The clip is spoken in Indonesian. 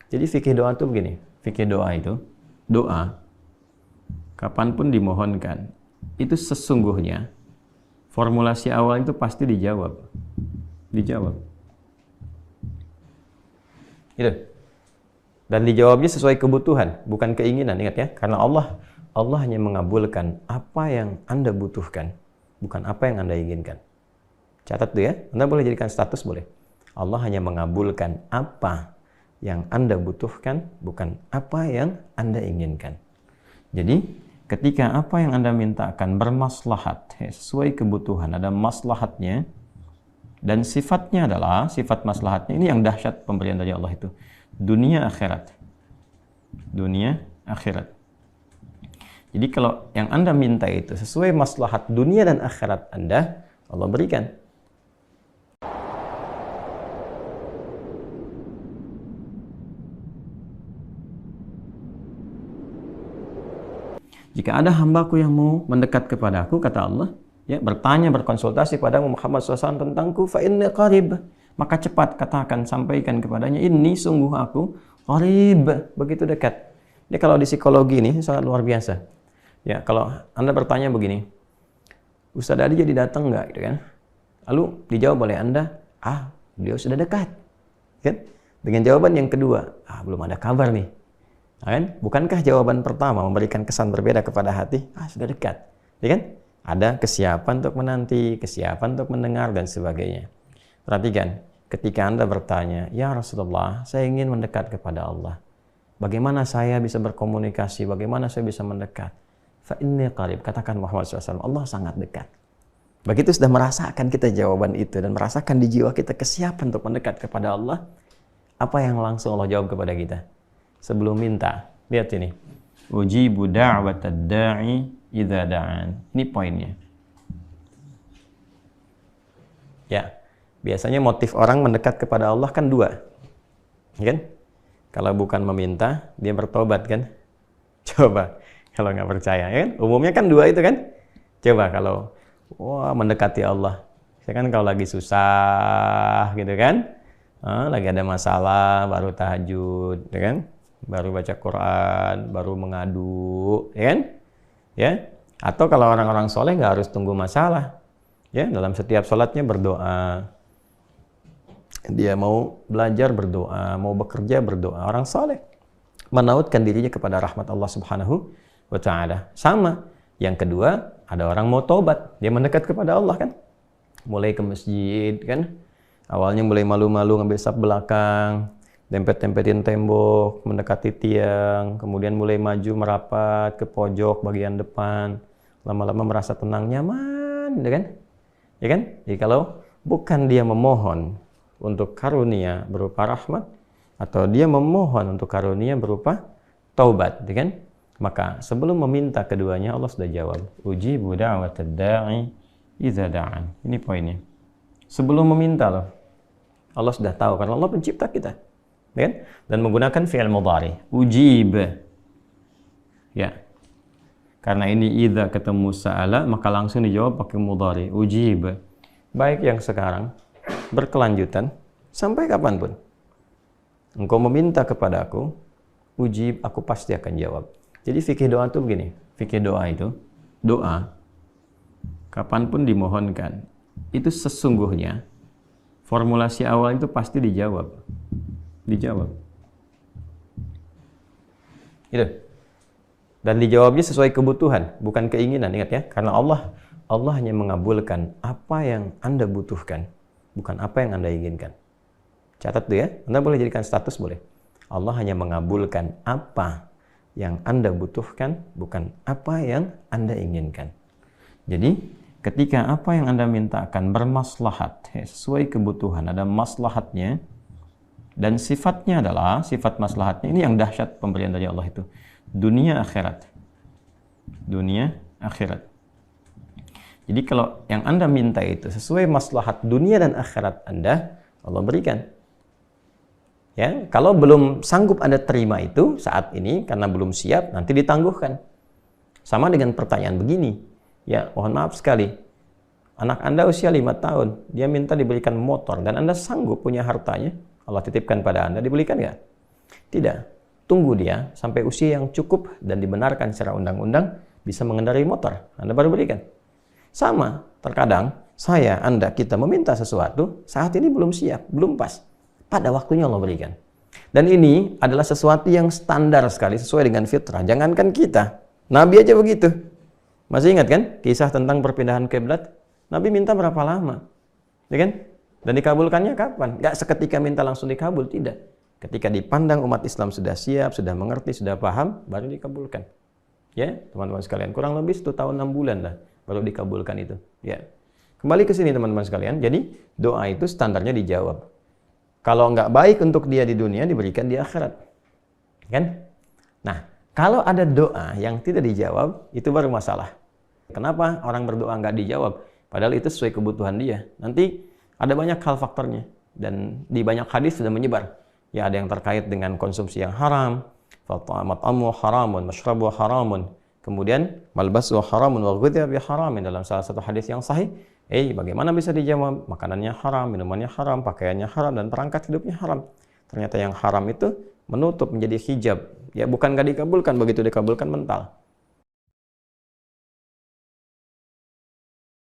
Jadi fikih doa itu begini, fikih doa itu, doa kapanpun dimohonkan, itu sesungguhnya formulasi awal itu pasti dijawab. Dijawab. Gitu. Dan dijawabnya sesuai kebutuhan, bukan keinginan, ingat ya. Karena Allah hanya mengabulkan apa yang Anda butuhkan, bukan apa yang Anda inginkan. Catat tuh ya, Anda boleh jadikan status, boleh. Allah hanya mengabulkan apa yang Anda butuhkan, bukan apa yang Anda inginkan. Jadi, ketika apa yang Anda minta akan bermaslahat, sesuai kebutuhan, ada maslahatnya, dan sifatnya adalah, sifat maslahatnya, ini yang dahsyat pemberian dari Allah itu. Dunia akhirat. Dunia akhirat. Jadi kalau yang Anda minta itu sesuai maslahat dunia dan akhirat Anda, Allah berikan. Jika ada hambaku yang mau mendekat kepadaku, kata Allah, ya, bertanya, berkonsultasi padamu Muhammad SAW tentangku, fa inni qarib, maka cepat katakan, sampaikan kepadanya, ini sungguh aku qarib, begitu dekat. Jadi kalau di psikologi ini sangat luar biasa. Ya, kalau Anda bertanya begini, Ustadz Adi jadi datang nggak, gitu kan? Lalu dijawab oleh Anda, beliau sudah dekat, kan? Dengan jawaban yang kedua, belum ada kabar nih. Kan? Bukankah jawaban pertama memberikan kesan berbeda kepada hati? Sudah dekat, ya kan? Ada kesiapan untuk menanti, kesiapan untuk mendengar, dan sebagainya. Perhatikan, ketika Anda bertanya, ya Rasulullah, saya ingin mendekat kepada Allah. Bagaimana saya bisa berkomunikasi? Bagaimana saya bisa mendekat? Fa inni qarib, katakan Muhammad SAW, Allah sangat dekat. Begitu sudah merasakan kita jawaban itu dan merasakan di jiwa kita kesiapan untuk mendekat kepada Allah, apa yang langsung Allah jawab kepada kita? Sebelum minta, lihat ini. Ujibu da'watad da'i idza da'an. Ini poinnya. Ya, biasanya motif orang mendekat kepada Allah kan dua. Ya kan? Kalau bukan meminta, dia bertobat kan? Coba, kalau nggak percaya, ya kan? Umumnya kan dua itu kan? Coba kalau, mendekati Allah. Saya kan kalau lagi susah, gitu kan? Lagi ada masalah, baru tahajud, ya kan? Baru baca Quran, baru mengadu, ya kan? Ya. Atau kalau orang-orang soleh nggak harus tunggu masalah, ya, dalam setiap sholatnya berdoa. Dia mau belajar berdoa, mau bekerja berdoa. Orang soleh menautkan dirinya kepada rahmat Allah Subhanahu wa Ta'ala. Sama. Yang kedua, ada orang mau tobat, dia mendekat kepada Allah kan? Mulai ke masjid kan? Awalnya mulai malu-malu ngambil saf belakang, dempet-dempetin tembok, mendekati tiang, kemudian mulai maju merapat ke pojok bagian depan, lama-lama merasa tenang, nyaman, ya kan? Ya kan? Jadi kalau bukan dia memohon untuk karunia berupa rahmat, atau dia memohon untuk karunia berupa taubat, ya kan? Maka sebelum meminta keduanya, Allah sudah jawab, ujibu da'watad da'i idza da'an. Ini poinnya. Sebelum meminta loh, Allah sudah tahu, karena Allah pencipta kita. Kan? Dan menggunakan fi'il mudhari, ujib, ya, karena ini idza ketemu sa'ala, maka langsung dijawab pakai mudhari, ujib, baik yang sekarang, berkelanjutan, sampai kapanpun engkau meminta kepadaku, ujib, aku pasti akan jawab. Jadi fikih doa itu begini, fikih doa itu, doa kapanpun dimohonkan, itu sesungguhnya formulasi awal itu pasti dijawab. Dijawab. Gitu. Dan dijawabnya sesuai kebutuhan, bukan keinginan, ingat ya. Karena Allah hanya mengabulkan apa yang Anda butuhkan, bukan apa yang Anda inginkan. Catat tuh ya, Anda boleh jadikan status, boleh. Allah hanya mengabulkan apa yang Anda butuhkan, bukan apa yang Anda inginkan. Jadi, ketika apa yang Anda minta akan bermaslahat, sesuai kebutuhan, ada maslahatnya, dan sifatnya adalah, sifat maslahatnya, ini yang dahsyat pemberian dari Allah itu. Dunia akhirat. Dunia akhirat. Jadi kalau yang Anda minta itu sesuai maslahat dunia dan akhirat Anda, Allah berikan. Ya, kalau belum sanggup Anda terima itu saat ini, karena belum siap, nanti ditangguhkan. Sama dengan pertanyaan begini. Ya, mohon maaf sekali. Anak Anda usia 5 tahun, dia minta diberikan motor, dan Anda sanggup punya hartanya, Allah titipkan pada Anda, dibelikan nggak? Tidak. Tunggu dia sampai usia yang cukup dan dibenarkan secara undang-undang bisa mengendarai motor. Anda baru berikan. Sama, terkadang saya, Anda, kita meminta sesuatu, saat ini belum siap, belum pas. Pada waktunya Allah berikan. Dan ini adalah sesuatu yang standar sekali, sesuai dengan fitrah. Jangankan kita, Nabi aja begitu. Masih ingat kan kisah tentang perpindahan kiblat? Nabi minta berapa lama? Ya kan? Dan dikabulkannya kapan? Gak seketika minta langsung dikabul, tidak. Ketika dipandang umat Islam sudah siap, sudah mengerti, sudah paham, baru dikabulkan. Ya, teman-teman sekalian, kurang lebih 1 tahun 6 bulan lah baru dikabulkan itu. Ya. Kembali ke sini teman-teman sekalian. Jadi, doa itu standarnya dijawab. Kalau nggak baik untuk dia di dunia, diberikan di akhirat. Kan? Nah, kalau ada doa yang tidak dijawab, itu baru masalah. Kenapa orang berdoa nggak dijawab? Padahal itu sesuai kebutuhan dia. Nanti ada banyak hal faktornya. Dan di banyak hadis sudah menyebar. Ya, ada yang terkait dengan konsumsi yang haram. Mat'amu haramun, mashrabu haramun. Kemudian, malbasu haramun, wa ghudhiya bi haramin. Dalam salah satu hadis yang sahih, bagaimana bisa dijawab? Makanannya haram, minumannya haram, pakaiannya haram, dan perangkat hidupnya haram. Ternyata yang haram itu menutup menjadi hijab. Ya, bukan nggak dikabulkan, begitu dikabulkan mental.